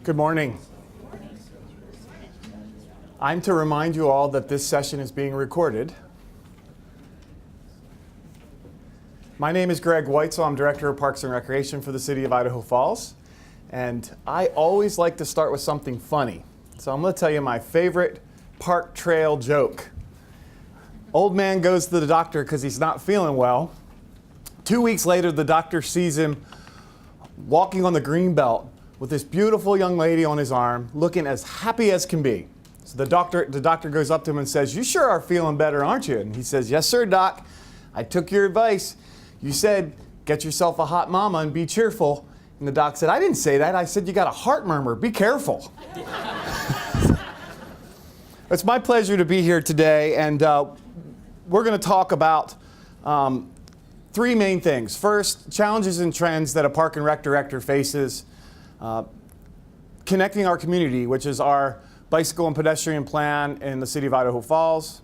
Good morning. I'm to remind you all that this session is being recorded. My name is Greg Weitzel. I'm Director of Parks and Recreation for the City of Idaho Falls. And I always like to start with something funny. So I'm going to tell you my favorite park trail joke. Old man goes to the doctor because he's not feeling well. 2 weeks later, the doctor sees him walking on the Greenbelt with this beautiful young lady on his arm, looking as happy as can be. So the doctor goes up to him and says, "You sure are feeling better, aren't you?" And he says, "Yes, sir, Doc. I took your advice. You said, get yourself a hot mama and be cheerful." And the doc said, "I didn't say that. I said you got a heart murmur. Be careful." It's my pleasure to be here today, and we're going to talk about three main things. First, challenges and trends that a park and rec director faces. Connecting our community, which is our bicycle and pedestrian plan in the city of Idaho Falls,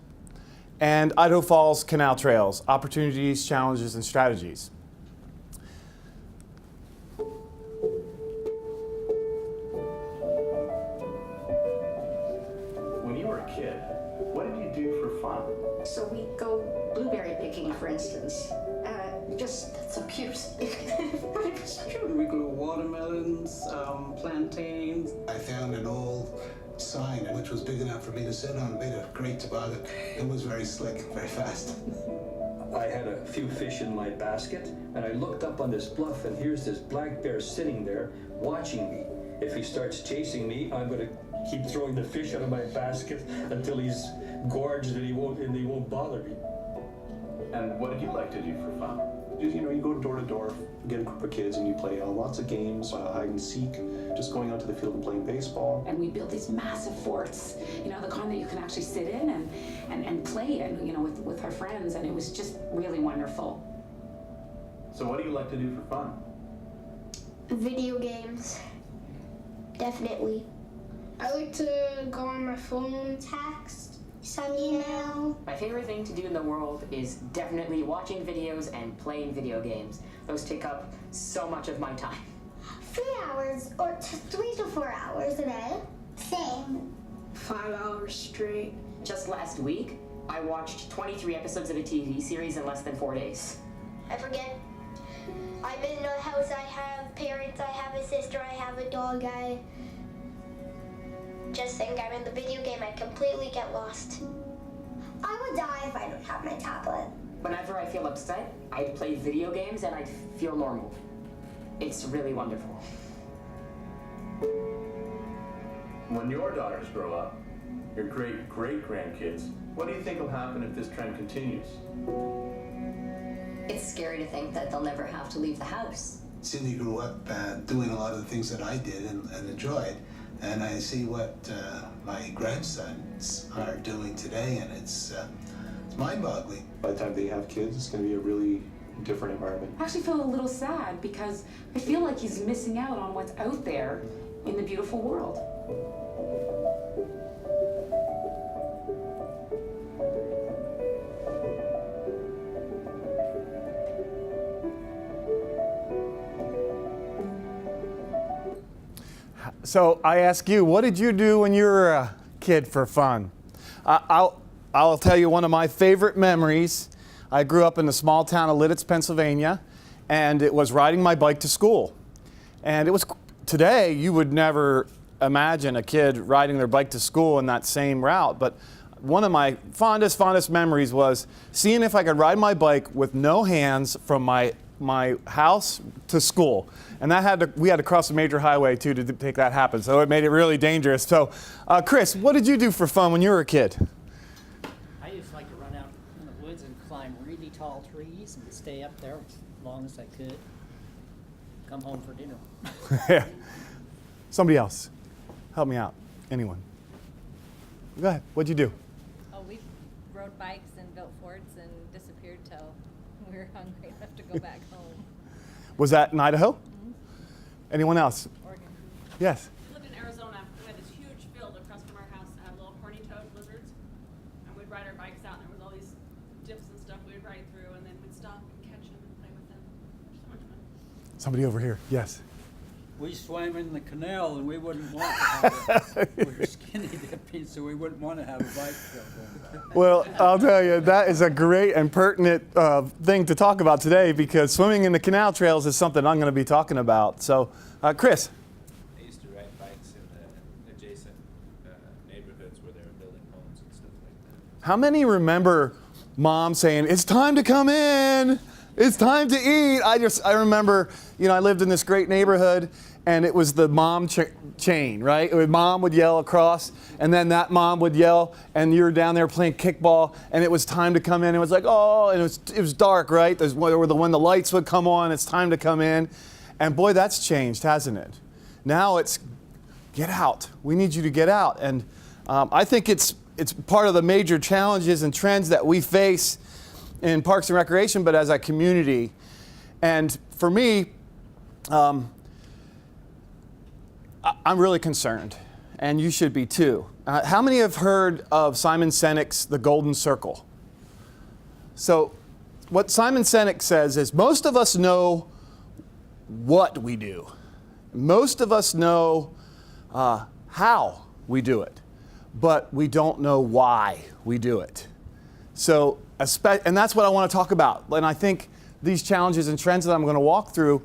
and Idaho Falls Canal Trails, opportunities, challenges, and strategies. When you were a kid, what did you do for fun? So we go blueberry picking, for instance. That's so cute. But it's true. We grew watermelons, plantains. I found an old sign which was big enough for me to sit on. It made a great toboggan. It was very slick, very fast. I had a few fish in my basket, and I looked up on this bluff, and here's this black bear sitting there watching me. If he starts chasing me, I'm going to keep throwing the fish out of my basket until he's gorged and he won't bother me. And what did you like to do for fun? You go door to door, get a group of kids, and you play lots of games, hide and seek, just going out to the field and playing baseball. And we built these massive forts, the kind that you can actually sit in and play in, with our friends, and it was just really wonderful. So what do you like to do for fun? Video games, definitely. I like to go on my phone, text, Some email. My favorite thing to do in the world is definitely watching videos and playing video games. Those take up so much of my time. 3 hours or 3 to 4 hours a day. Same. 5 hours straight. Just last week, I watched 23 episodes of a TV series in less than 4 days. I forget. I'm in a house, I have parents, I have a sister, I have a dog, I just think I'm in the video game, I completely get lost. I would die if I don't have my tablet. Whenever I feel upset, I'd play video games and I'd feel normal. It's really wonderful. When your daughters grow up, your great-great-grandkids, what do you think will happen if this trend continues? It's scary to think that they'll never have to leave the house. Cindy grew up doing a lot of the things that I did and enjoyed. And I see what my grandsons are doing today, and it's mind-boggling. By the time they have kids, it's going to be a really different environment. I actually feel a little sad because I feel like he's missing out on what's out there in the beautiful world. So I ask you, what did you do when you were a kid for fun? I'll tell you one of my favorite memories. I grew up in the small town of Lidditz, Pennsylvania, and it was riding my bike to school. And it was, today you would never imagine a kid riding their bike to school in that same route, but one of my fondest memories was seeing if I could ride my bike with no hands from my house to school. And we had to cross a major highway too to make that happen. So it made it really dangerous. So Chris, what did you do for fun when you were a kid? I used to like to run out in the woods and climb really tall trees and stay up there as long as I could. Come home for dinner. Yeah. Somebody else. Help me out. Anyone. Go ahead. What'd you do? Oh, we rode bikes and built forts and disappeared till we were hungry enough to go back home. Was that in Idaho? Mm-hmm. Anyone else? Oregon. Yes. We lived in Arizona. We had this huge field across from our house that had little horny-toed lizards. And we'd ride our bikes out, and there was all these dips and stuff we'd ride through, and then we'd stop and catch them and play with them. So much fun. Somebody over here. Yes. We swam in the canal and we wouldn't want to have it. We were skinny dipping, so we wouldn't want to have a bike trail going. Well, I'll tell you, that is a great and pertinent thing to talk about today, because swimming in the canal trails is something I'm going to be talking about. So, Chris. I used to ride bikes in the adjacent neighborhoods where they were building homes and stuff like that. How many remember mom saying, "It's time to come in. It's time to eat"? I remember, I lived in this great neighborhood, and it was the mom chain, right? Mom would yell across, and then that mom would yell, and you were down there playing kickball, and it was time to come in. It was like, oh, and it was dark, right? When the lights would come on, it's time to come in. And boy, that's changed, hasn't it? Now it's, get out. We need you to get out. And I think it's part of the major challenges and trends that we face in Parks and Recreation, but as a community. And for me, I'm really concerned, and you should be too. How many have heard of Simon Sinek's The Golden Circle? So what Simon Sinek says is most of us know what we do. Most of us know how we do it, but we don't know why we do it. So, and that's what I want to talk about. And I think these challenges and trends that I'm going to walk through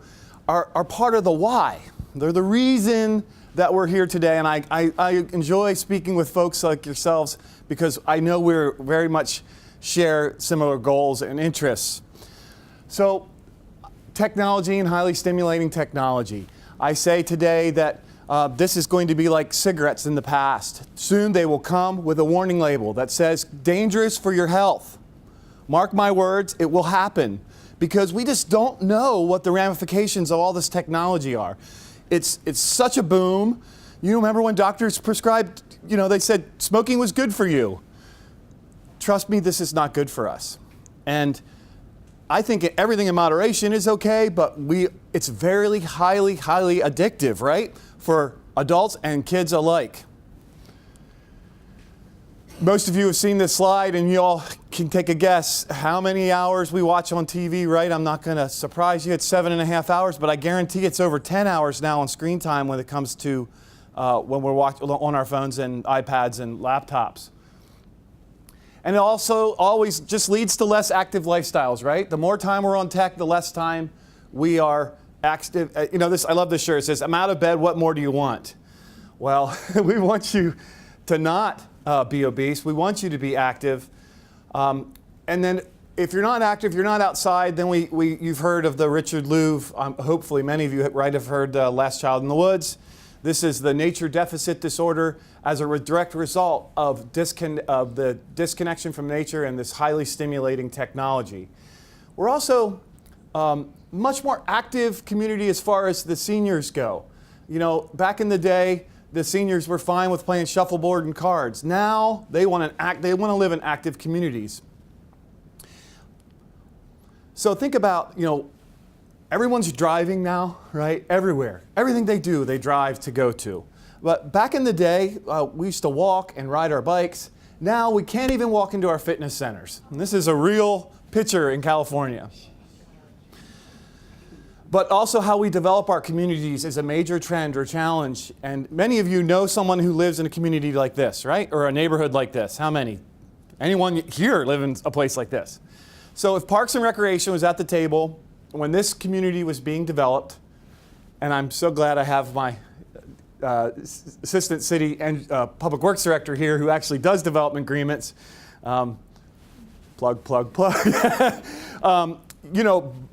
are part of the why. They're the reason that we're here today. And I enjoy speaking with folks like yourselves, because I know we're very much share similar goals and interests. So, technology and highly stimulating technology. I say today that this is going to be like cigarettes in the past. Soon they will come with a warning label that says, dangerous for your health. Mark my words, it will happen, because we just don't know what the ramifications of all this technology are. It's such a boom. You remember when doctors prescribed, they said smoking was good for you. Trust me, this is not good for us. And I think everything in moderation is okay, but it's very highly addictive, right? For adults and kids alike. Most of you have seen this slide, and you all can take a guess how many hours we watch on TV, right? I'm not going to surprise you. It's 7.5 hours, but I guarantee it's over 10 hours now on screen time when it comes to when we're watching on our phones and iPads and laptops. And it also always just leads to less active lifestyles, right? The more time we're on tech, the less time we are active. I love this shirt. It says, "I'm out of bed, what more do you want?" Well, we want you to not be obese. We want you to be active. And then if you're not active, you're not outside, then you've heard of the Richard Louv, hopefully many of you have heard Last Child in the Woods. This is the nature deficit disorder as a direct result of the disconnection from nature and this highly stimulating technology. We're also much more active community as far as the seniors go. Back in the day, the seniors were fine with playing shuffleboard and cards. Now they want to live in active communities. So think about, everyone's driving now, right? Everywhere. Everything they do, they drive to go to. But back in the day, we used to walk and ride our bikes. Now we can't even walk into our fitness centers. And this is a real picture in California. But also how we develop our communities is a major trend or challenge. And many of you know someone who lives in a community like this, right? Or a neighborhood like this. How many? Anyone here live in a place like this? So if Parks and Recreation was at the table when this community was being developed, and I'm so glad I have my assistant city and public works director here who actually does development agreements. Plug.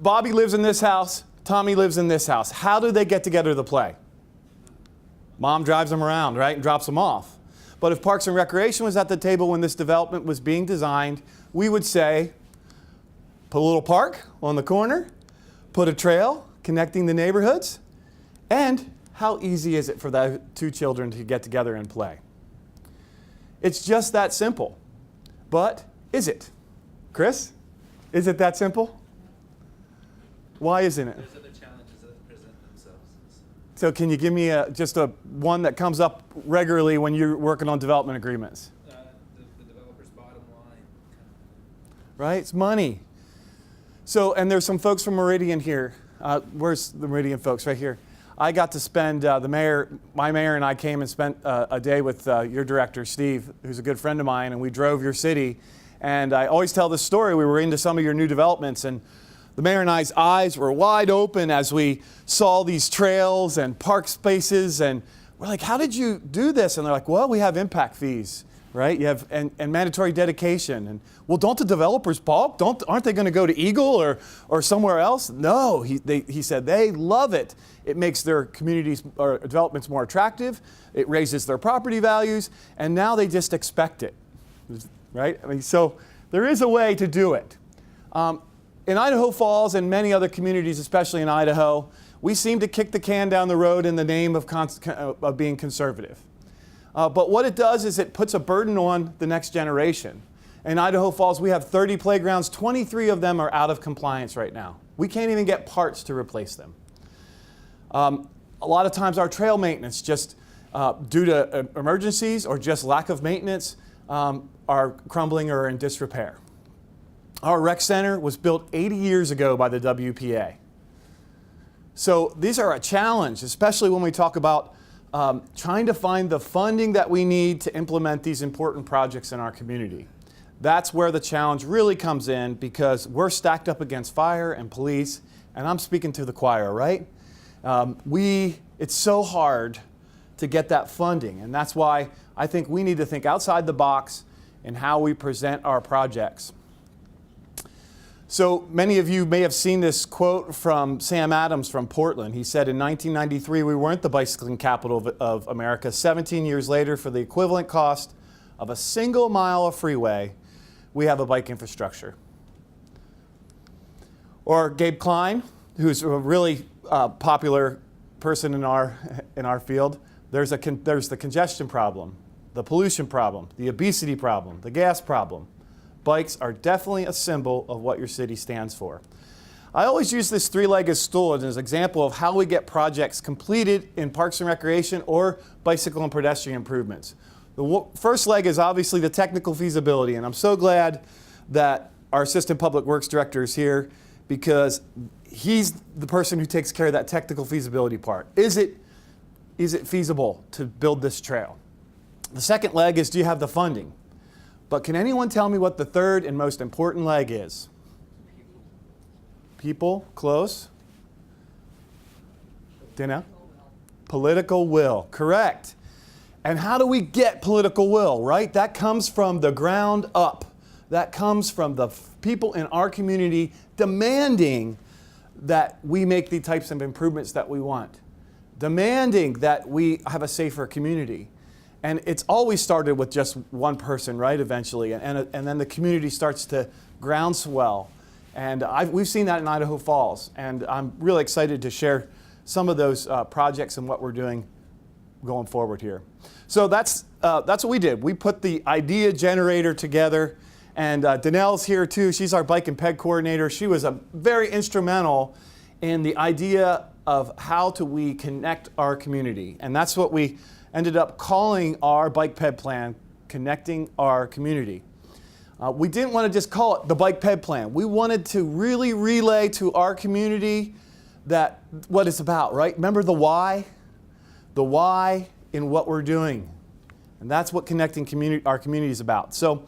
Bobby lives in this house. Tommy lives in this house. How do they get together to play? Mom drives them around, right, and drops them off. But if Parks and Recreation was at the table when this development was being designed, we would say, put a little park on the corner, put a trail connecting the neighborhoods, and how easy is it for the two children to get together and play? It's just that simple. But is it? Chris, is it that simple? Why isn't it? There's other challenges that present themselves. So can you give me just a one that comes up regularly when you're working on development agreements? The developer's bottom line. Right? It's money. So, and there's some folks from Meridian here. Where's the Meridian folks? Right here. I got to spend, my mayor and I came and spent a day with your director, Steve, who's a good friend of mine, and we drove your city. And I always tell this story. We were into some of your new developments, and the mayor and I's eyes were wide open as we saw these trails and park spaces, and we're like, how did you do this? And they're like, well, we have impact fees, right? You have and mandatory dedication. And well, don't the developers balk? Aren't they going to go to Eagle or somewhere else? No, he said they love it. It makes their communities or developments more attractive. It raises their property values, and now they just expect it, right? I mean, so there is a way to do it. In Idaho Falls and many other communities, especially in Idaho, we seem to kick the can down the road in the name of being conservative. But what it does is it puts a burden on the next generation. In Idaho Falls, we have 30 playgrounds. 23 of them are out of compliance right now. We can't even get parts to replace them. A lot of times our trail maintenance, just due to emergencies or just lack of maintenance, are crumbling or in disrepair. Our rec center was built 80 years ago by the WPA. So these are a challenge, especially when we talk about trying to find the funding that we need to implement these important projects in our community. That's where the challenge really comes in, because we're stacked up against fire and police, and I'm speaking to the choir, right? It's so hard to get that funding, and that's why I think we need to think outside the box in how we present our projects. So many of you may have seen this quote from Sam Adams from Portland. He said, in 1993, we weren't the bicycling capital of America. 17 years later, for the equivalent cost of a single mile of freeway, we have a bike infrastructure. Or Gabe Klein, who's a really popular person in our field. There's the congestion problem, the pollution problem, the obesity problem, the gas problem. Bikes are definitely a symbol of what your city stands for. I always use this three-legged stool as an example of how we get projects completed in parks and recreation or bicycle and pedestrian improvements. The first leg is obviously the technical feasibility, and I'm so glad that our Assistant Public Works Director is here, because he's the person who takes care of that technical feasibility part. Is it feasible to build this trail? The second leg is, do you have the funding? But can anyone tell me what the third and most important leg is? People? Close? Dana? Political will. Correct. And how do we get political will, right? That comes from the ground up. That comes from the people in our community demanding that we make the types of improvements that we want. Demanding that we have a safer community. And it's always started with just one person, right, eventually. And then the community starts to groundswell. And we've seen that in Idaho Falls. And I'm really excited to share some of those projects and what we're doing going forward here. So that's what we did. We put the idea generator together. And Danelle's here too. She's our bike and ped coordinator. She was very instrumental in the idea of how we connect our community. And that's what we ended up calling our bike ped plan, Connecting Our Community. We didn't want to just call it the bike ped plan. We wanted to really relay to our community that what it's about, right? Remember the why? The why in what we're doing. And that's what connecting our community is about. So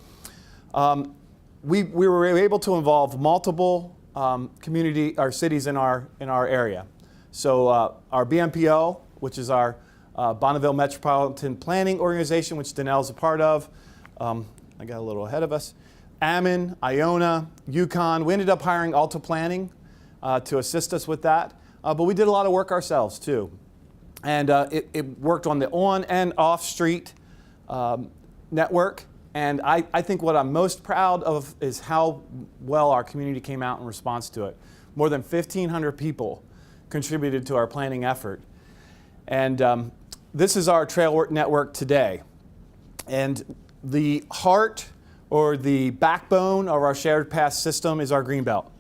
we were able to involve multiple cities in our area. So our BMPO, which is our Bonneville Metropolitan Planning Organization, which Danelle's a part of. I got a little ahead of us. Ammon, Iona, Yukon. We ended up hiring Alta Planning to assist us with that. But we did a lot of work ourselves too. And it worked on the on and off street network. And I think what I'm most proud of is how well our community came out in response to it. More than 1,500 people contributed to our planning effort. And this is our trail network today. And the heart or the backbone of our shared path system is our Greenbelt.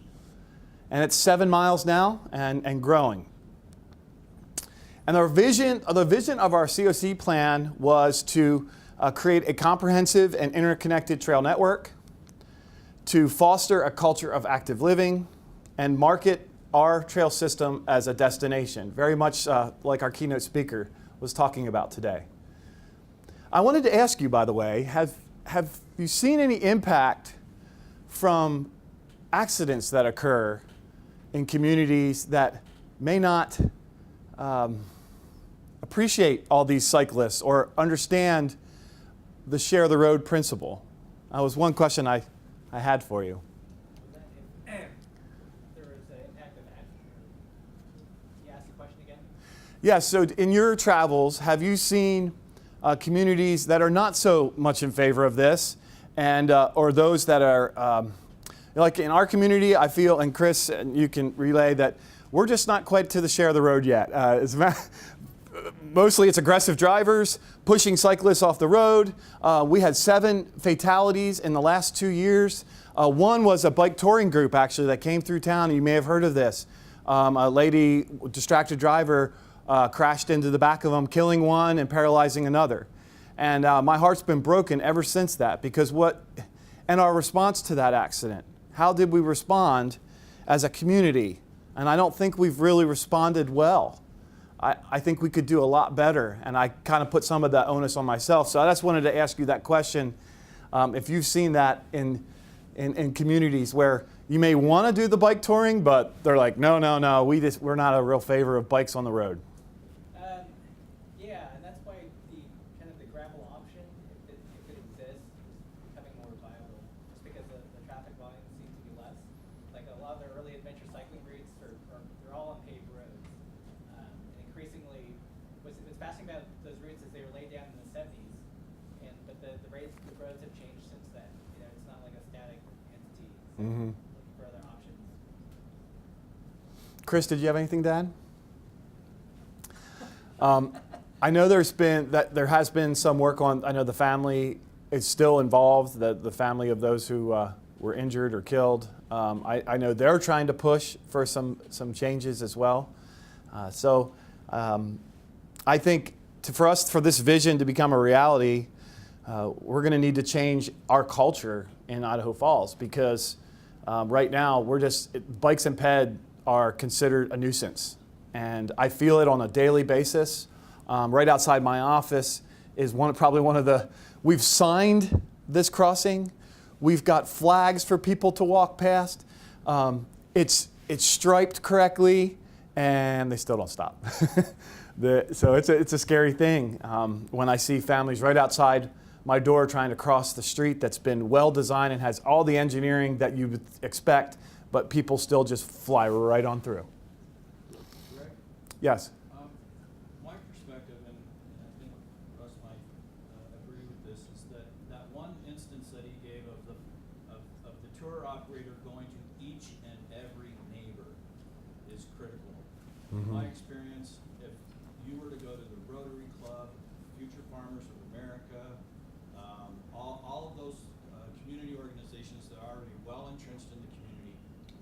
And it's 7 miles now and growing. And the vision of our COC plan was to create a comprehensive and interconnected trail network, to foster a culture of active living, and market our trail system as a destination, very much like our keynote speaker was talking about today. I wanted to ask you, by the way, have you seen any impact from accidents that occur in communities that may not appreciate all these cyclists or understand the share the road principle? That was one question I had for you. Yeah, so in your travels, have you seen communities that are not so much in favor of this, and or those that are, like in our community, I feel, and Chris, you can relay that we're just not quite to the share of the road yet. Mostly it's aggressive drivers pushing cyclists off the road. We had 7 fatalities in the last 2 years. One was a bike touring group actually that came through town. You may have heard of this. A lady, distracted driver, crashed into the back of them, killing one and paralyzing another. And my heart's been broken ever since that, because and our response to that accident, how did we respond as a community? And I don't think we've really responded well. I think we could do a lot better, and I kind of put some of that onus on myself. So I just wanted to ask you that question, if you've seen that in communities where you may want to do the bike touring, but they're like, no, we're not a real favor of bikes on the road. Yeah, and that's why the gravel option, if it exists, is becoming more viable, just because the traffic volume seems to be less. Like a lot of the early adventure cycling routes they're all on paved roads. And increasingly, what's fascinating about those routes is they were laid down in the 70s, but the roads have changed since then. It's not like a static entity. So looking for other options. Chris, did you have anything to add? I know there has been some work on. I know the family is still involved. The family of those who were injured or killed. I know they're trying to push for some changes as well. So I think for this vision to become a reality, we're going to need to change our culture in Idaho Falls, because right now bikes and ped are considered a nuisance, and I feel it on a daily basis. Right outside my office is probably one of the. We've signed this crossing. We've got flags for people to walk past. It's striped correctly, and they still don't stop. So it's a scary thing when I see families right outside my door trying to cross the street that's been well designed and has all the engineering that you would expect, but people still just fly right on through. Greg? Yes. My perspective, and I think Russ might agree with this, is that one instance that he gave of the tour operator going to each and every neighbor is critical. In my experience, if you were to go to the Rotary Club, Future Farmers of America, all of those community organizations that are already well entrenched in the community,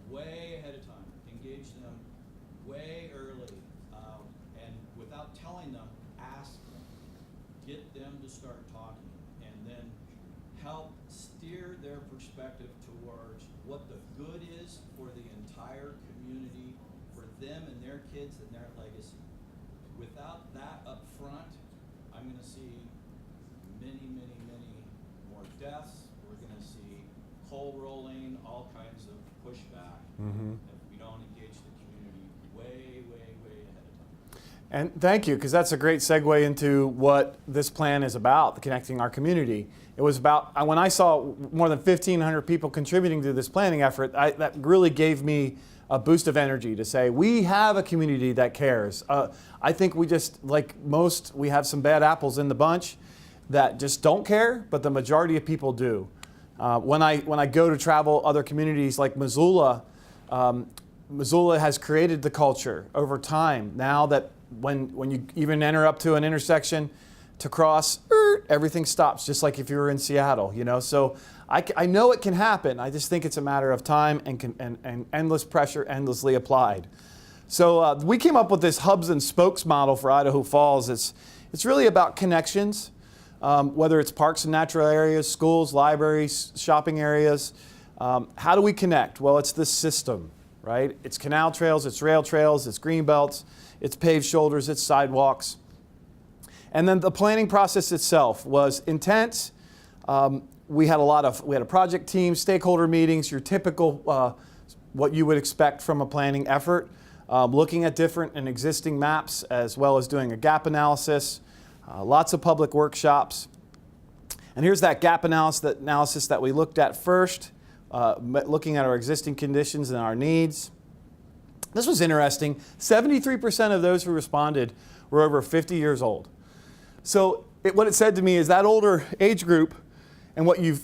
way ahead of time, engage them way early, and without telling them, ask them, get them to start talking, and then help steer their perspective towards what the good is for the entire community, for them and their kids and their legacy. Without that up front, I'm going to see many more deaths. We're going to see coal rolling, all kinds of pushback if we don't engage the community way ahead of time. And thank you, because that's a great segue into what this plan is about, connecting our community. It was about, when I saw more than 1,500 people contributing to this planning effort, that really gave me a boost of energy to say, we have a community that cares. I think we just, like most, we have some bad apples in the bunch that just don't care, but the majority of people do. When I go to travel other communities like Missoula, Missoula has created the culture over time. Now that when you even enter up to an intersection to cross, everything stops, just like if you were in Seattle, So I know it can happen. I just think it's a matter of time and endless pressure, endlessly applied. So we came up with this hubs and spokes model for Idaho Falls. It's really about connections, whether it's parks and natural areas, schools, libraries, shopping areas. How do we connect? Well, it's this system. right? It's canal trails, it's rail trails, it's green belts, it's paved shoulders, it's sidewalks. And then the planning process itself was intense. We had a project team, stakeholder meetings, your typical what you would expect from a planning effort, looking at different and existing maps as well as doing a gap analysis, lots of public workshops. And here's that gap analysis that we looked at first, looking at our existing conditions and our needs. This was interesting. 73% of those who responded were over 50 years old. So what it said to me is that older age group, and what you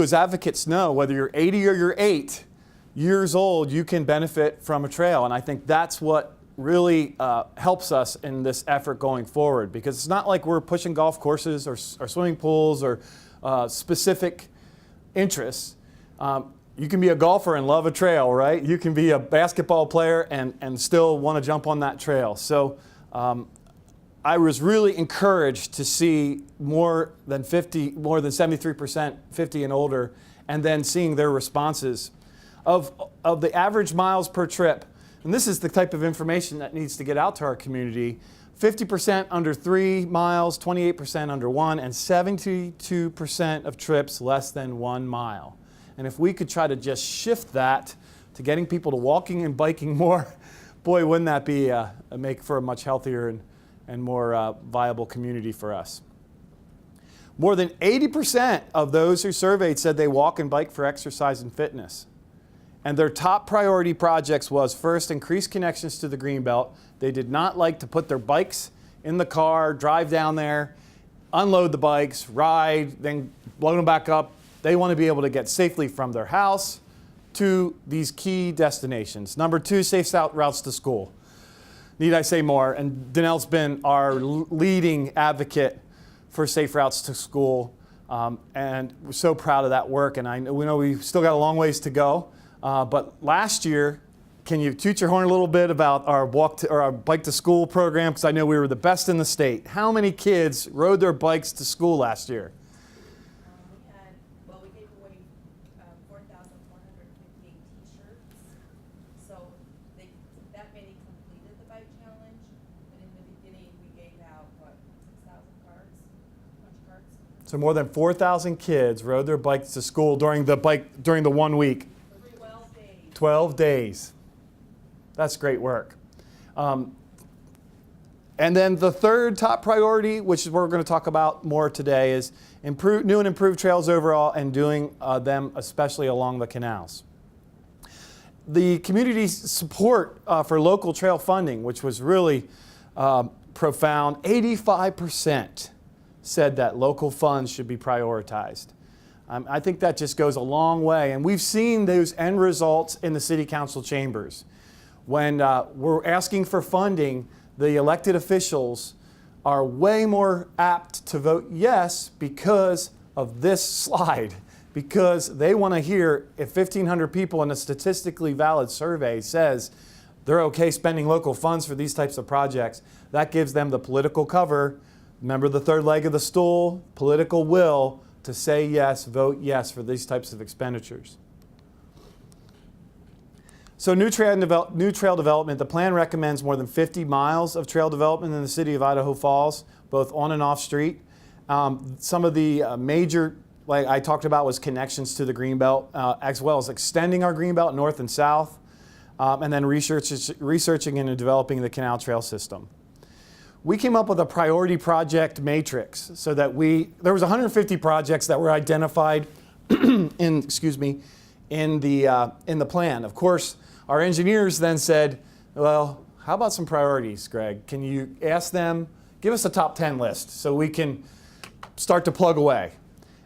as advocates know, whether you're 80 or you're 8 years old, you can benefit from a trail. And I think that's what really helps us in this effort going forward, because it's not like we're pushing golf courses or swimming pools or specific interests. You can be a golfer and love a trail, right? You can be a basketball player and still want to jump on that trail. So I was really encouraged to see more than 73% 50 and older, and then seeing their responses. Of the average miles per trip, and this is the type of information that needs to get out to our community, 50% under 3 miles, 28% under 1, and 72% of trips less than 1 mile. And if we could try to just shift that to getting people to walking and biking more, boy, wouldn't that be make for a much healthier and more viable community for us. More than 80% of those who surveyed said they walk and bike for exercise and fitness. And their top priority projects was, first, increase connections to the Greenbelt. They did not like to put their bikes in the car, drive down there, unload the bikes, ride, then load them back up. They want to be able to get safely from their house to these key destinations. Number 2, safe routes to school. Need I say more? And Danelle's been our leading advocate for safe routes to school, and we're so proud of that work. And we know we've still got a long ways to go. But last year, can you toot your horn a little bit about our bike to school program? Because I know we were the best in the state. How many kids rode their bikes to school last year? We gave away 4,458 t-shirts. So that many completed the bike challenge. And in the beginning, we gave out, 6,000 cards, lunch cards. So more than 4,000 kids rode their bikes to school during the 1 week. 12 days. That's great work. And then the third top priority, which we're going to talk about more today, is new and improved trails overall, and doing them especially along the canals. The community support for local trail funding, which was really profound, 85% said that local funds should be prioritized. I think that just goes a long way. And we've seen those end results in the city council chambers. When we're asking for funding, the elected officials are way more apt to vote yes because of this slide, because they want to hear if 1,500 people in a statistically valid survey says they're okay spending local funds for these types of projects. That gives them the political cover. Remember the third leg of the stool, political will, to say yes, vote yes for these types of expenditures. So new trail development, the plan recommends more than 50 miles of trail development in the city of Idaho Falls, both on and off street. Some of the major, like I talked about, was connections to the Greenbelt, as well as extending our Greenbelt north and south, and then researching and developing the canal trail system. We came up with a priority project matrix so that there was 150 projects that were identified in the plan. Of course, our engineers then said, well, how about some priorities, Greg? Can you ask them, give us a top 10 list so we can start to plug away.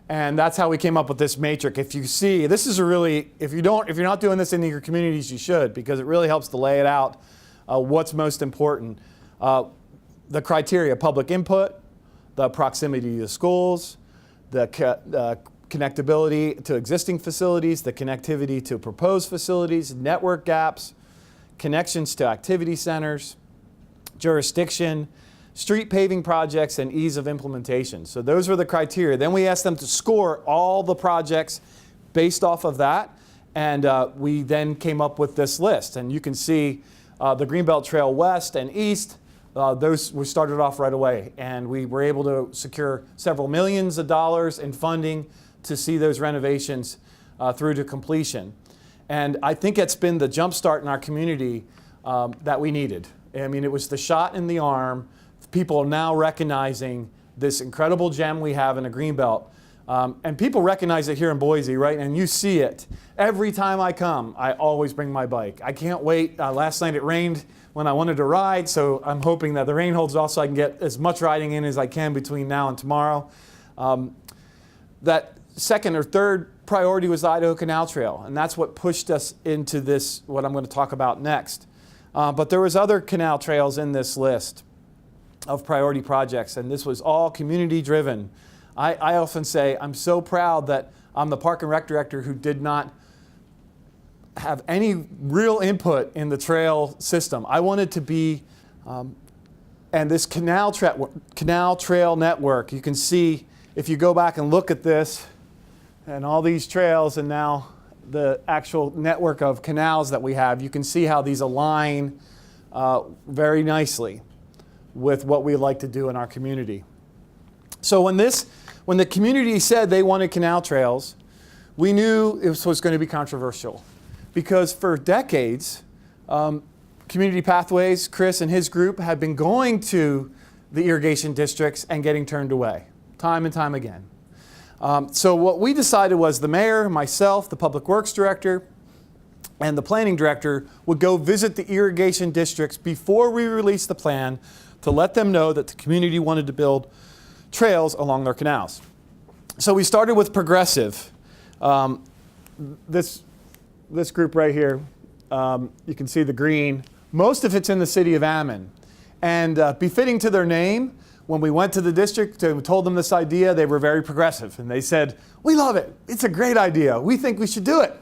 And that's how we came up with this matrix. If you see, this is if you're not doing this in your communities, you should, because it really helps to lay it out, what's most important. The criteria: public input, the proximity to schools, the connectability to existing facilities, the connectivity to proposed facilities, network gaps, connections to activity centers, jurisdiction, street paving projects, and ease of implementation. So those were the criteria. Then we asked them to score all the projects based off of that, And we then came up with this list. And you can see the Greenbelt Trail west and east, those were started off right away. And we were able to secure several millions of dollars in funding to see those renovations through to completion. And I think it's been the jump start in our community that we needed. I mean, it was the shot in the arm. People are now recognizing this incredible gem we have in the Greenbelt. And people recognize it here in Boise, right? And you see it. Every time I come, I always bring my bike. I can't wait. Last night it rained when I wanted to ride, so I'm hoping that the rain holds off so I can get as much riding in as I can between now and tomorrow. That second or third priority was the Idaho Canal Trail, and that's what pushed us into this, what I'm going to talk about next. But there was other canal trails in this list of priority projects, and this was all community driven. I often say I'm so proud that I'm the Park and Rec director who did not have any real input in the trail system. I wanted to be, and this canal trail network, you can see if you go back and look at this and all these trails and now the actual network of canals that we have, you can see how these align very nicely with what we like to do in our community. So when the community said they wanted canal trails, we knew it was going to be controversial. Because for decades, Community Pathways, Chris and his group, had been going to the irrigation districts and getting turned away, time and time again. So what we decided was the mayor, myself, the public works director, and the planning director would go visit the irrigation districts before we released the plan to let them know that the community wanted to build trails along their canals. So we started with Progressive. This group right here, you can see the green. Most of it's in the city of Ammon. And befitting to their name, when we went to the district and told them this idea, they were very progressive. And they said, we love it. It's a great idea. We think we should do it.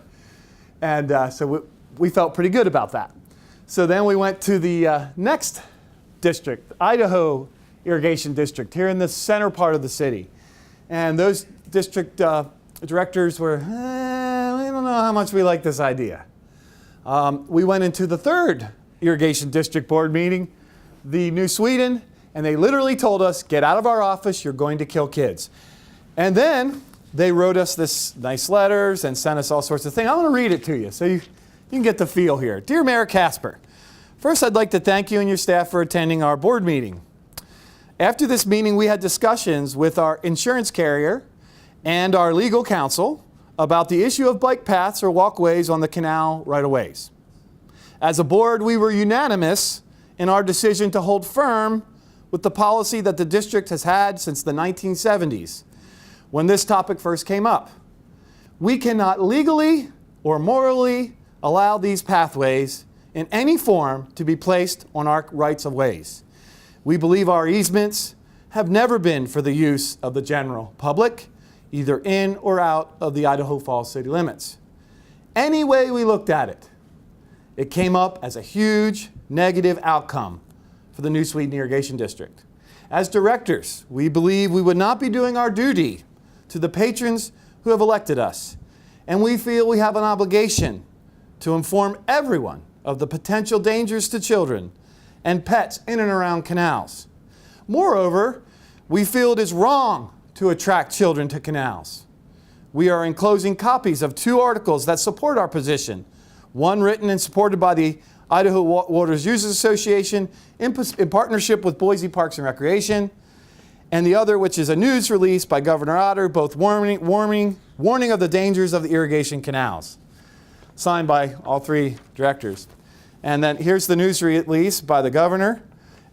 And so we felt pretty good about that. So then we went to the next district, Idaho Irrigation District, here in the center part of the city. And those district directors were, we don't know how much we like this idea. We went into the third Irrigation District Board meeting, the New Sweden, and they literally told us, get out of our office, you're going to kill kids. And then they wrote us this nice letters and sent us all sorts of things. I want to read it to you so you can get the feel here. Dear Mayor Casper, first I'd like to thank you and your staff for attending our board meeting. After this meeting, we had discussions with our insurance carrier and our legal counsel about the issue of bike paths or walkways on the canal right-of-ways. As a board, we were unanimous in our decision to hold firm with the policy that the district has had since the 1970s, when this topic first came up. We cannot legally or morally allow these pathways in any form to be placed on our rights-of-ways. We believe our easements have never been for the use of the general public, either in or out of the Idaho Falls city limits. Any way we looked at it, it came up as a huge negative outcome for the New Sweden Irrigation District. As directors, we believe we would not be doing our duty to the patrons who have elected us, and we feel we have an obligation to inform everyone of the potential dangers to children and pets in and around canals. Moreover, we feel it is wrong to attract children to canals. We are enclosing copies of 2 articles that support our position, one written and supported by the Idaho Water Users Association in partnership with Boise Parks and Recreation, and the other, which is a news release by Governor Otter, both warning of the dangers of the irrigation canals, signed by all 3 directors. And then here's the news release by the governor.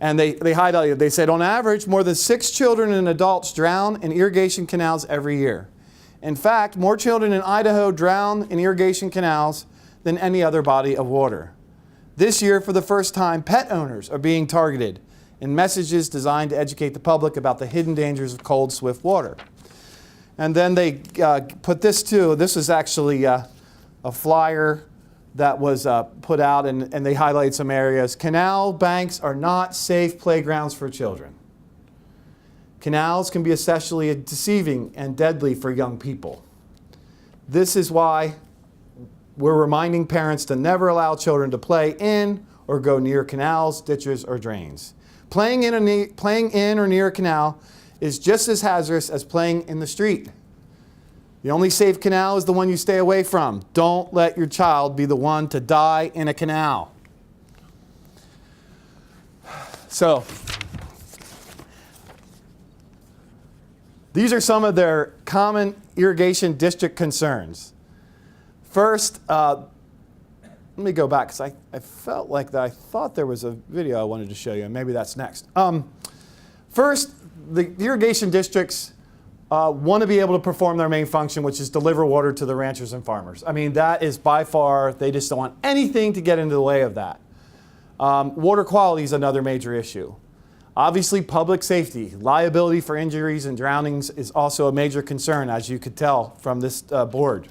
And they highlighted, they said, on average, more than 6 children and adults drown in irrigation canals every year. In fact, more children in Idaho drown in irrigation canals than any other body of water. This year, for the first time, pet owners are being targeted in messages designed to educate the public about the hidden dangers of cold, swift water. And then they put this too. This was actually a flyer that was put out, and they highlight some areas. Canal banks are not safe playgrounds for children. Canals can be especially deceiving and deadly for young people. This is why we're reminding parents to never allow children to play in or go near canals, ditches, or drains. Playing in or near a canal is just as hazardous as playing in the street. The only safe canal is the one you stay away from. Don't let your child be the one to die in a canal. So, these are some of their common irrigation district concerns. First, let me go back because I felt like that. I thought there was a video I wanted to show you, and maybe that's next. First, the irrigation districts want to be able to perform their main function, which is deliver water to the ranchers and farmers. I mean, that is by far, they just don't want anything to get into the way of that. Water quality is another major issue. Obviously, public safety, liability for injuries and drownings is also a major concern, as you could tell from this board.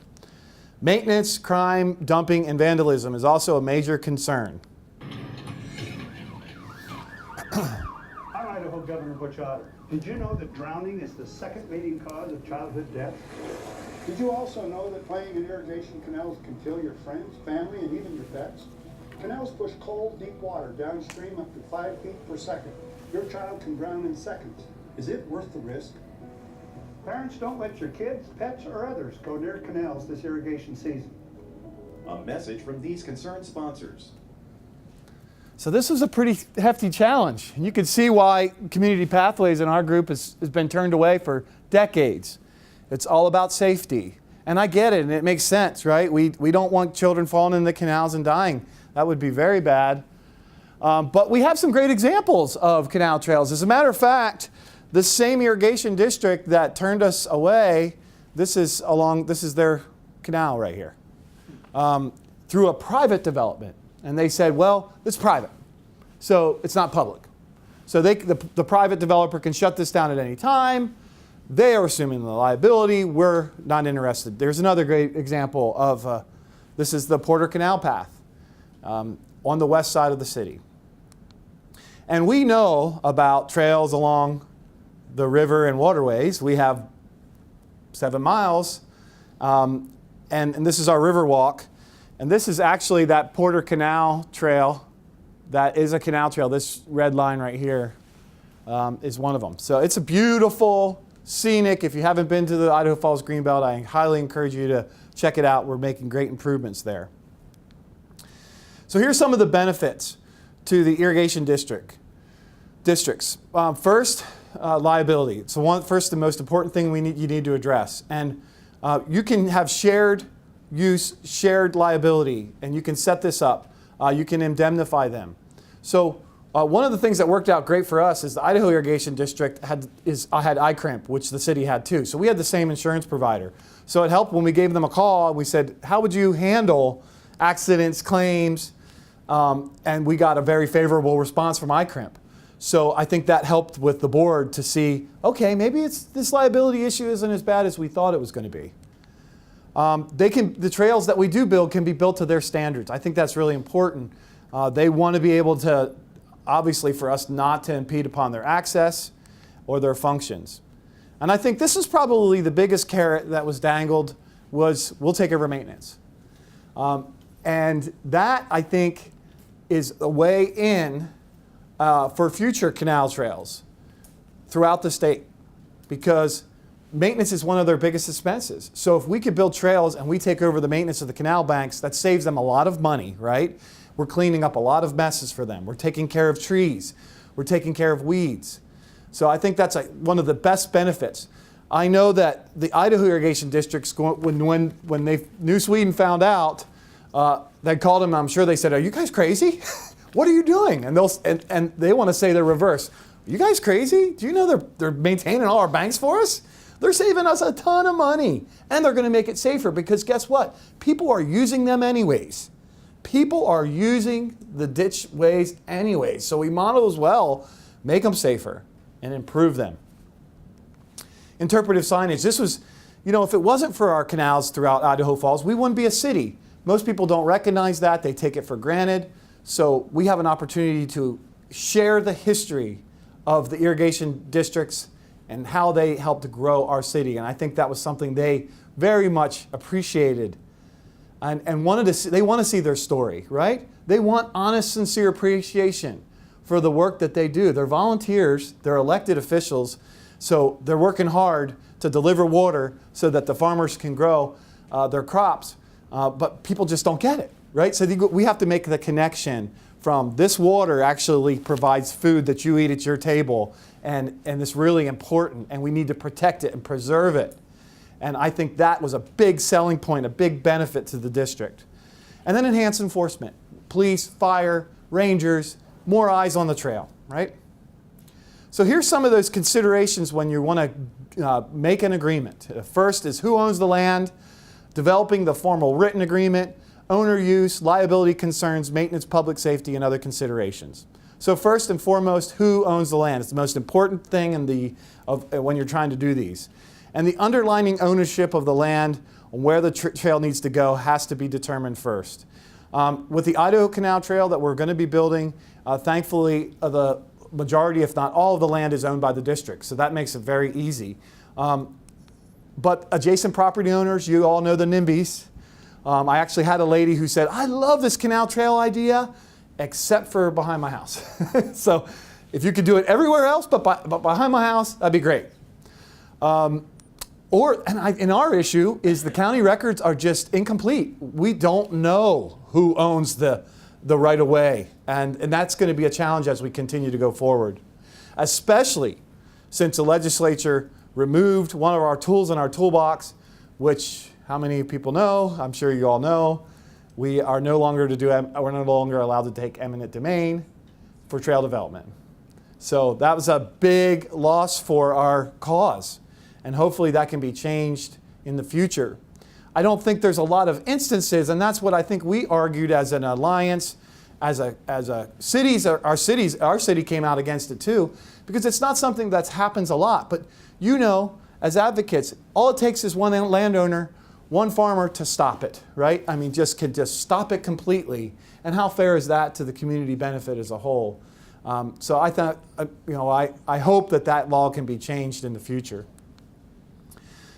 Maintenance, crime, dumping, and vandalism is also a major concern. I'm Idaho Governor Butch Otter. Did you know that drowning is the second leading cause of childhood death? Did you also know that playing in irrigation canals can kill your friends, family, and even your pets? Canals push cold, deep water downstream up to 5 feet per second. Your child can drown in seconds. Is it worth the risk? Parents, don't let your kids, pets, or others go near canals this irrigation season. A message from these concerned sponsors. So this was a pretty hefty challenge. And you can see why Community Pathways in our group has been turned away for decades. It's all about safety. And I get it, and it makes sense, right? We don't want children falling in the canals and dying. That would be very bad. But we have some great examples of canal trails. As a matter of fact, the same irrigation district that turned us away, this is their canal right here, through a private development. And they said, well, it's private, so it's not public. So the private developer can shut this down at any time. They are assuming the liability. We're not interested. There's another great example of, this is the Porter Canal Path on the west side of the city. And we know about trails along the river and waterways. We have 7 miles, and this is our river walk. And this is actually that Porter Canal Trail. That is a canal trail. This red line right here is one of them. So it's a beautiful, scenic. If you haven't been to the Idaho Falls Greenbelt, I highly encourage you to check it out. We're making great improvements there. So here's some of the benefits to the irrigation districts. First, liability. It's the most important thing you need to address. And you can have shared use, shared liability, and you can set this up. You can indemnify them. So one of the things that worked out great for us is the Idaho Irrigation District had ICRIMP, which the city had too. So we had the same insurance provider. So it helped when we gave them a call. We said, how would you handle accidents, claims? And we got a very favorable response from ICRIMP. So I think that helped with the board to see, okay, maybe this liability issue isn't as bad as we thought it was going to be. The trails that we do build can be built to their standards. I think that's really important. They want to be able to, obviously for us not to impede upon their access or their functions. And I think this is probably the biggest carrot that was dangled was we'll take over maintenance. And that, I think, is a way in for future canal trails throughout the state, because maintenance is one of their biggest expenses. So if we could build trails and we take over the maintenance of the canal banks, that saves them a lot of money, right? We're cleaning up a lot of messes for them. We're taking care of trees. We're taking care of weeds. So I think that's one of the best benefits. I know that the Idaho Irrigation Districts, when New Sweden found out, they called them, I'm sure they said, are you guys crazy? What are you doing? And they want to say the reverse. Are you guys crazy? Do you know they're maintaining all our banks for us? They're saving us a ton of money. And they're going to make it safer because guess what? People are using them anyways. People are using the ditch ways anyways. So we might as well make them safer and improve them. Interpretive signage. This was, if it wasn't for our canals throughout Idaho Falls, we wouldn't be a city. Most people don't recognize that. They take it for granted. So we have an opportunity to share the history of the irrigation districts and how they helped to grow our city. And I think that was something they very much appreciated And they want to see their story, right? They want honest, sincere appreciation for the work that they do. They're volunteers, they're elected officials, so they're working hard to deliver water so that the farmers can grow their crops. But people just don't get it, right? So we have to make the connection from this water actually provides food that you eat at your table, and it's really important, and we need to protect it and preserve it. And I think that was a big selling point, a big benefit to the district. And then enhanced enforcement. Police, fire, rangers, more eyes on the trail, right? So here's some of those considerations when you want to make an agreement. First is who owns the land, developing the formal written agreement, owner use, liability concerns, maintenance, public safety, and other considerations. So first and foremost, who owns the land? It's the most important thing when you're trying to do these. And the underlying ownership of the land, where the trail needs to go, has to be determined first. With the Idaho Canal Trail that we're going to be building, thankfully the majority, if not all of the land is owned by the district, so that makes it very easy. But adjacent property owners, you all know the NIMBYs. I actually had a lady who said, I love this canal trail idea, except for behind my house. So if you could do it everywhere else but behind my house, that'd be great. And our issue is the county records are just incomplete. We don't know who owns the right-of-way, and that's going to be a challenge as we continue to go forward, especially since the legislature removed one of our tools in our toolbox, which, how many people know? I'm sure you all know. We are no longer allowed to take eminent domain for trail development. So that was a big loss for our cause. And hopefully that can be changed in the future. I don't think there's a lot of instances, and that's what I think we argued as an alliance, as a cities. Our city came out against it too, because it's not something that happens a lot. But you know, as advocates, all it takes is one landowner, one farmer to stop it, right? I mean, just stop it completely. And how fair is that to the community benefit as a whole? So I thought, I hope that law can be changed in the future.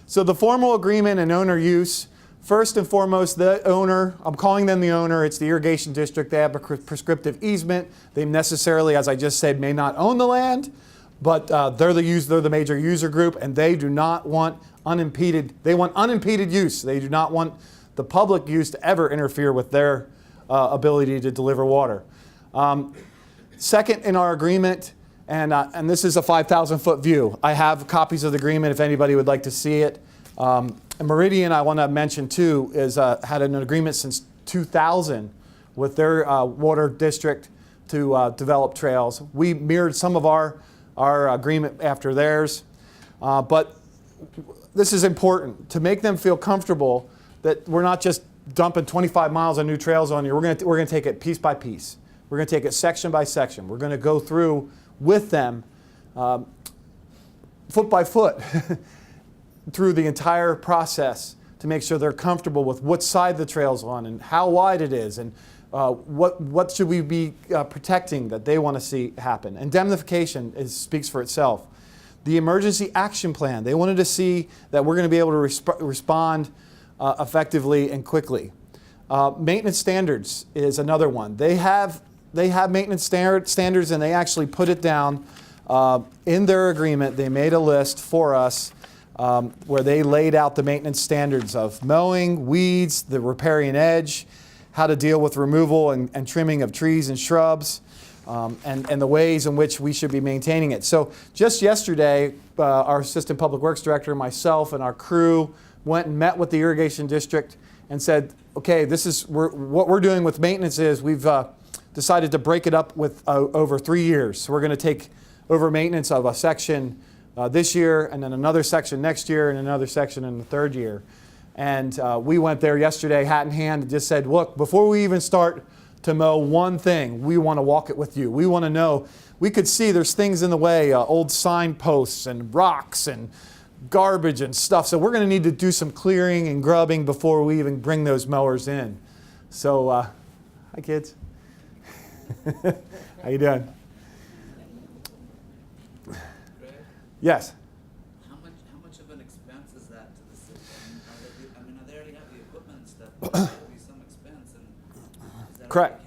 So the formal agreement and owner use, first and foremost, the owner, I'm calling them the owner, it's the irrigation district, they have a prescriptive easement. They necessarily, as I just said, may not own the land, but they're the major user group, and they do not want they want unimpeded use. They do not want the public use to ever interfere with their ability to deliver water. Second in our agreement, and this is a 5,000-foot view. I have copies of the agreement if anybody would like to see it. And Meridian, I want to mention too, is had an agreement since 2000 with their water district to develop trails. We mirrored some of our agreement after theirs, but this is important to make them feel comfortable that we're not just dumping 25 miles of new trails on you. We're going to take it piece by piece. We're going to take it section by section. We're going to go through with them foot by foot through the entire process to make sure they're comfortable with what side the trail's on and how wide it is and what should we be protecting that they want to see happen. Indemnification speaks for itself. The emergency action plan, they wanted to see that we're going to be able to respond effectively and quickly. Maintenance standards is another one. They have maintenance standards, and they actually put it down in their agreement. They made a list for us where they laid out the maintenance standards of mowing, weeds, the riparian edge, how to deal with removal and trimming of trees and shrubs, and the ways in which we should be maintaining it. So just yesterday, our Assistant Public Works Director, myself, and our crew went and met with the Irrigation District and said, okay, what we're doing with maintenance is we've decided to break it up with over 3 years. So we're going to take over maintenance of a section this year, and then another section next year, and another section in the third year. And we went there yesterday, hat in hand, and just said, look, before we even start to mow one thing, we want to walk it with you. We want to know, we could see there's things in the way, old signposts and rocks and garbage and stuff. So we're going to need to do some clearing and grubbing before we even bring those mowers in. So, hi kids. How you doing? Greg? Yes. How much of an expense is that to the city? I mean, they already have the equipment and stuff. But these Correct.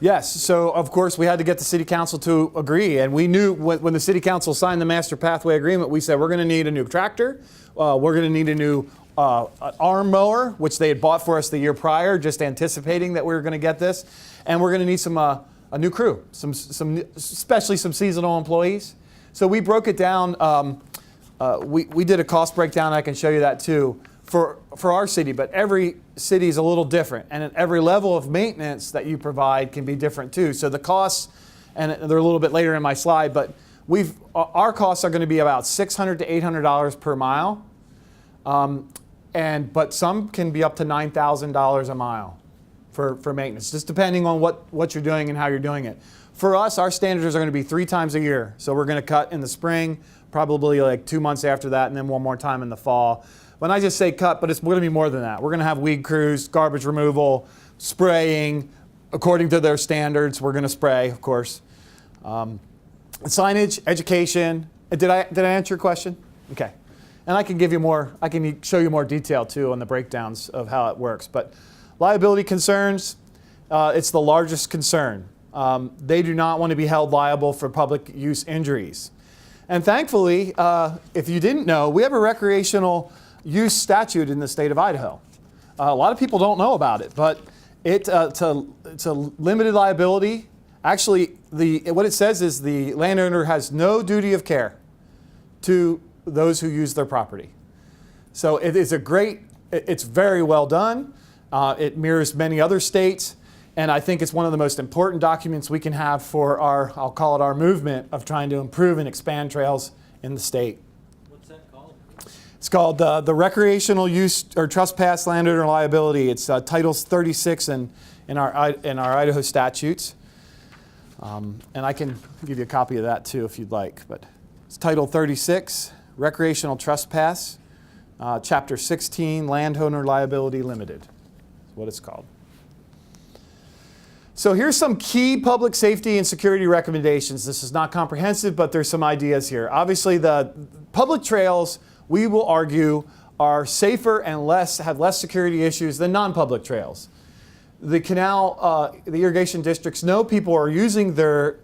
Yes, so of course we had to get the city council to agree, and we knew when the city council signed the master pathway agreement, we said we're going to need a new tractor, we're going to need a new arm mower, which they had bought for us the year prior, just anticipating that we were going to get this, and we're going to need some a new crew, especially some seasonal employees. So we broke it down. We did a cost breakdown. I can show you that too for our city, but every city is a little different, and at every level of maintenance that you provide can be different too. So the costs, and they're a little bit later in my slide, but our costs are going to be about $600 to $800 per mile, but some can be up to $9,000 a mile for maintenance, just depending on what you're doing and how you're doing it. For us, our standards are going to be 3 times a year. So we're going to cut in the spring, probably like 2 months after that, and then one more time in the fall. When I just say cut, but it's going to be more than that. We're going to have weed crews, garbage removal, spraying, according to their standards. We're going to spray, of course. Signage, education. Did I answer your question? Okay. And I can give you more. I can show you more detail too on the breakdowns of how it works. But liability concerns, it's the largest concern. They do not want to be held liable for public use injuries. And thankfully, if you didn't know, we have a recreational use statute in the state of Idaho. A lot of people don't know about it, but it's a limited liability. Actually, what it says is the landowner has no duty of care to those who use their property. So it is it's very well done. It mirrors many other states, and I think it's one of the most important documents we can have for I'll call it our movement of trying to improve and expand trails in the state. What's that called? It's called the Recreational Use or Trespass Landowner Liability. It's Title 36 in our Idaho statutes. And I can give you a copy of that too if you'd like. But it's Title 36, Recreational Trespass, Chapter 16, Landowner Liability Limited. That's what it's called. So here's some key public safety and security recommendations. This is not comprehensive, but there's some ideas here. Obviously, the public trails, we will argue, are safer and have less security issues than non-public trails. The canal, the irrigation districts know people are using their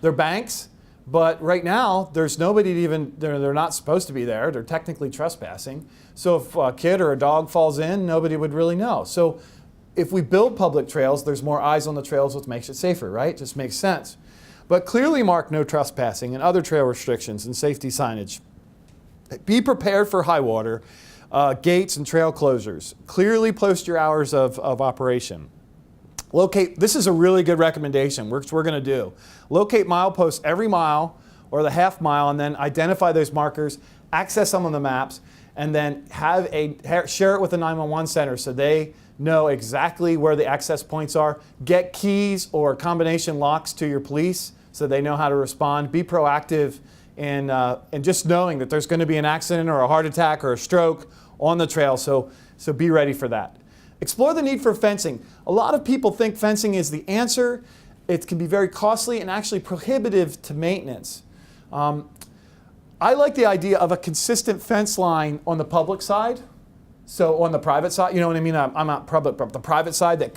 banks, but right now there's nobody they're not supposed to be there. They're technically trespassing. So if a kid or a dog falls in, nobody would really know. So if we build public trails, there's more eyes on the trails, which makes it safer, right? Just makes sense. But clearly mark no trespassing and other trail restrictions and safety signage. Be prepared for high water, gates and trail closures. Clearly post your hours of operation. This is a really good recommendation, which we're going to do. Locate mileposts every mile or the half mile, and then identify those markers, access them on the maps, and then share it with the 911 center so they know exactly where the access points are. Get keys or combination locks to your police so they know how to respond. Be proactive in just knowing that there's going to be an accident or a heart attack or a stroke on the trail, so be ready for that. Explore the need for fencing. A lot of people think fencing is the answer. It can be very costly and actually prohibitive to maintenance. I like the idea of a consistent fence line on the public side. So on the private side, you know what I mean? I'm not public, but the private side,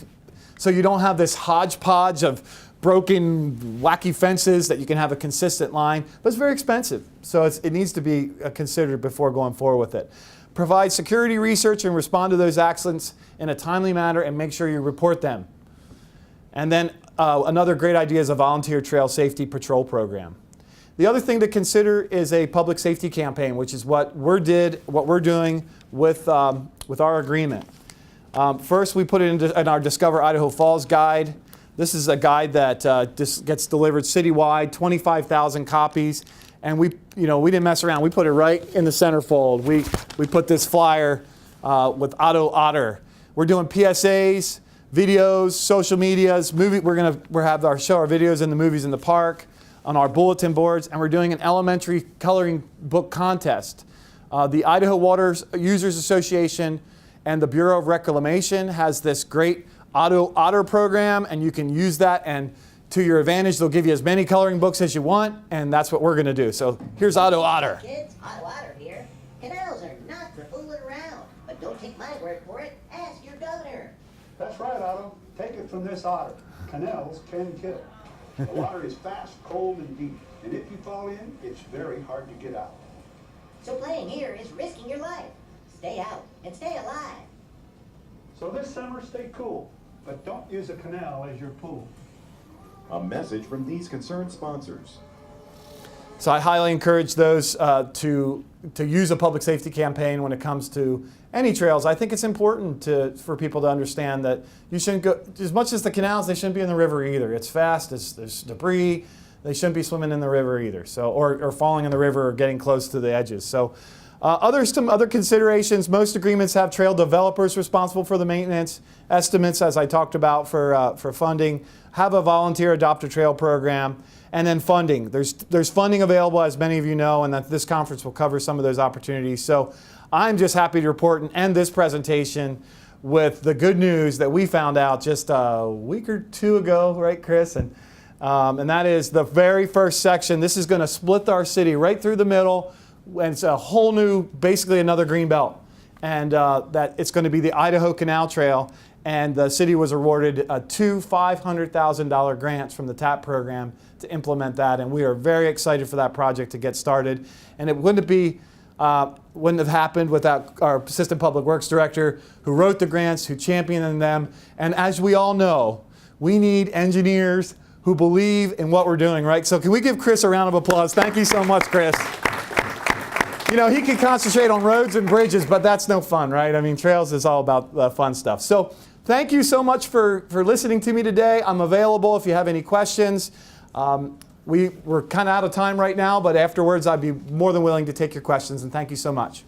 so you don't have this hodgepodge of broken, wacky fences, that you can have a consistent line. But it's very expensive, so it needs to be considered before going forward with it. Provide security research and respond to those accidents in a timely manner and make sure you report them. And then another great idea is a volunteer trail safety patrol program. The other thing to consider is a public safety campaign, which is what we're doing with our agreement. First, we put it in our Discover Idaho Falls guide. This is a guide that gets delivered citywide, 25,000 copies, and we didn't mess around. We put it right in the centerfold. We put this flyer with Otto Otter. We're doing PSAs, videos, social medias, we'll have show our videos in the movies in the park, on our bulletin boards, and we're doing an elementary coloring book contest. The Idaho Water Users Association and the Bureau of Reclamation has this great Otto Otter program, and you can use that, and to your advantage, they'll give you as many coloring books as you want, and that's what we're going to do. So here's Otto Otter. Kids, Otto Otter here. Canals are not for fooling around, but don't take my word for it. Ask your governor. That's right, Otto. Take it from this otter. Canals can kill. The water is fast, cold, and deep. And if you fall in, it's very hard to get out. So playing here is risking your life. Stay out and stay alive. So this summer, stay cool, but don't use a canal as your pool. A message from these concerned sponsors. So I highly encourage those to use a public safety campaign when it comes to any trails. I think it's important for people to understand that you shouldn't go, as much as the canals, they shouldn't be in the river either. It's fast, there's debris, they shouldn't be swimming in the river either. So, or falling in the river or getting close to the edges. So some other considerations, most agreements have trail developers responsible for the maintenance. Estimates, as I talked about for funding, have a volunteer adopt a trail program. And then funding. There's funding available, as many of you know, and that this conference will cover some of those opportunities. So I'm just happy to report and end this presentation with the good news that we found out just a week or two ago, right, Chris? And that is the very first section. This is going to split our city right through the middle, and it's a whole new, basically another green belt. And that it's going to be the Idaho Canal Trail. And the city was awarded two $500,000 grants from the TAP program to implement that, and we are very excited for that project to get started. And it wouldn't have happened without our Assistant Public Works Director, who wrote the grants, who championed them. And as we all know, we need engineers who believe in what we're doing, right? So can we give Chris a round of applause? Thank you so much, Chris. You know, he can concentrate on roads and bridges, but that's no fun, right? I mean, trails is all about the fun stuff. So thank you so much for listening to me today. I'm available if you have any questions. We're kind of out of time right now, but afterwards I'd be more than willing to take your questions, and thank you so much.